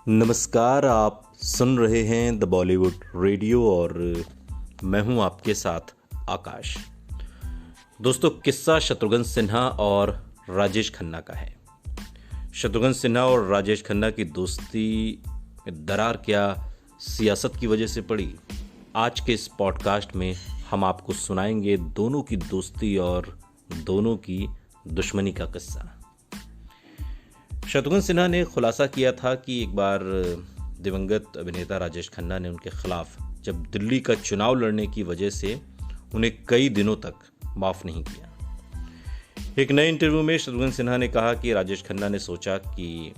नमस्कार, आप सुन रहे हैं द बॉलीवुड रेडियो और मैं हूं आपके साथ आकाश। दोस्तों, किस्सा शत्रुघ्न सिन्हा और राजेश खन्ना का है। शत्रुघ्न सिन्हा और राजेश खन्ना की दोस्ती में दरार क्या सियासत की वजह से पड़ी? आज के इस पॉडकास्ट में हम आपको सुनाएंगे दोनों की दोस्ती और दोनों की दुश्मनी का किस्सा। शत्रुघ्न सिन्हा ने खुलासा किया था कि एक बार दिवंगत अभिनेता राजेश खन्ना ने उनके खिलाफ जब दिल्ली का चुनाव लड़ने की वजह से उन्हें कई दिनों तक माफ नहीं किया। एक नए इंटरव्यू में शत्रुघ्न सिन्हा ने कहा कि राजेश खन्ना ने सोचा कि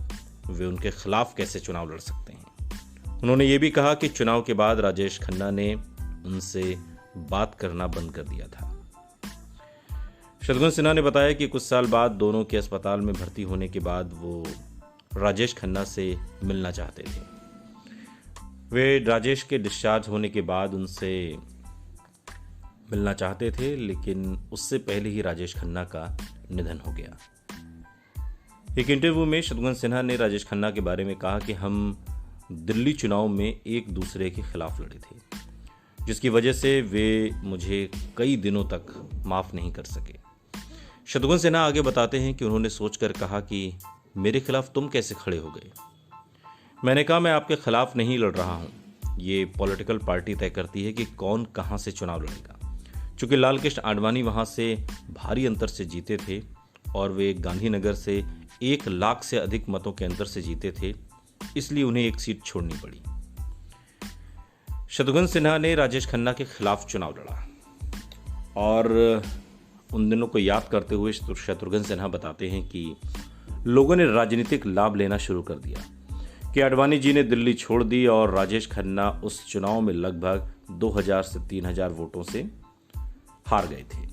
वे उनके खिलाफ कैसे चुनाव लड़ सकते हैं। उन्होंने ये भी कहा कि चुनाव के बाद राजेश खन्ना ने उनसे बात करना बंद कर दिया था। शत्रुघ्न सिन्हा ने बताया कि कुछ साल बाद दोनों के अस्पताल में भर्ती होने के बाद वो राजेश खन्ना से मिलना चाहते थे। वे राजेश के डिस्चार्ज होने के बाद उनसे मिलना चाहते थे, लेकिन उससे पहले ही राजेश खन्ना का निधन हो गया। एक इंटरव्यू में शत्रुघ्न सिन्हा ने राजेश खन्ना के बारे में कहा कि हम दिल्ली चुनाव में एक दूसरे के खिलाफ लड़े थे, जिसकी वजह से वे मुझे कई दिनों तक माफ नहीं कर सके। शत्रुघ्न सिन्हा आगे बताते हैं कि उन्होंने सोचकर कहा कि मेरे खिलाफ तुम कैसे खड़े हो गए। मैंने कहा, मैं आपके खिलाफ नहीं लड़ रहा हूँ, ये पॉलिटिकल पार्टी तय करती है कि कौन कहाँ से चुनाव लड़ेगा। चूंकि लाल कृष्ण आडवाणी वहाँ से भारी अंतर से जीते थे और वे गांधीनगर से 1 लाख से अधिक मतों के अंतर से जीते थे, इसलिए उन्हें एक सीट छोड़नी पड़ी। शत्रुघ्न सिन्हा ने राजेश खन्ना के खिलाफ चुनाव लड़ा और उन दिनों को याद करते हुए शत्रुघ्न सिन्हा बताते हैं कि लोगों ने राजनीतिक लाभ लेना शुरू कर दिया कि आडवाणी जी ने दिल्ली छोड़ दी और राजेश खन्ना उस चुनाव में लगभग 2000 से 3000 वोटों से हार गए थे।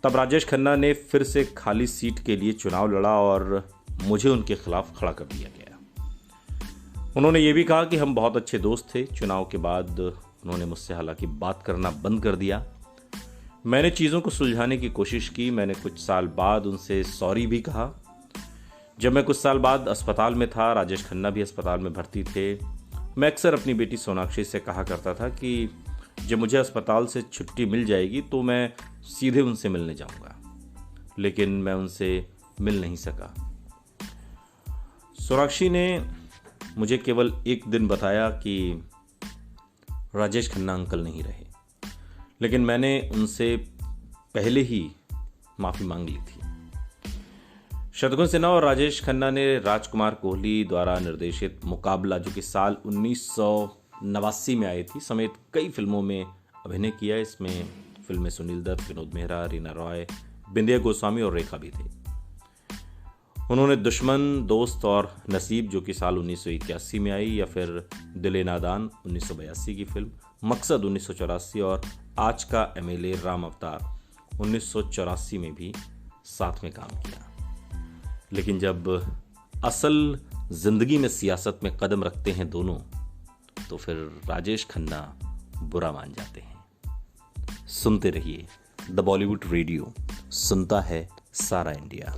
तब राजेश खन्ना ने फिर से खाली सीट के लिए चुनाव लड़ा और मुझे उनके खिलाफ खड़ा कर दिया गया। उन्होंने ये भी कहा कि हम बहुत अच्छे दोस्त थे। चुनाव के बाद उन्होंने मुझसे हालांकि बात करना बंद कर दिया। मैंने चीज़ों को सुलझाने की कोशिश की। मैंने कुछ साल बाद उनसे सॉरी भी कहा। जब मैं कुछ साल बाद अस्पताल में था, राजेश खन्ना भी अस्पताल में भर्ती थे, मैं अक्सर अपनी बेटी सोनाक्षी से कहा करता था कि जब मुझे अस्पताल से छुट्टी मिल जाएगी तो मैं सीधे उनसे मिलने जाऊंगा, लेकिन मैं उनसे मिल नहीं सका। सोनाक्षी ने मुझे केवल एक दिन बताया कि राजेश खन्ना अंकल नहीं रहे, लेकिन मैंने उनसे पहले ही माफ़ी मांग ली थी। शत्रुघ्न सिन्हा और राजेश खन्ना ने राजकुमार कोहली द्वारा निर्देशित मुकाबला, जो कि साल 1989 में आई थी, समेत कई फिल्मों में अभिनय किया। इसमें फिल्म में सुनील दत्त, विनोद मेहरा, रीना रॉय, बिंदिया गोस्वामी और रेखा भी थे। उन्होंने दुश्मन, दोस्त और नसीब, जो कि साल 1981 में आई, या फिर दिल नादान 1982 की फिल्म, मकसद 1984 और आज का एमएलए राम अवतार 1984 में भी साथ में काम किया। लेकिन जब असल जिंदगी में सियासत में कदम रखते हैं दोनों, तो फिर राजेश खन्ना बुरा मान जाते हैं। सुनते रहिए द बॉलीवुड रेडियो, सुनता है सारा इंडिया।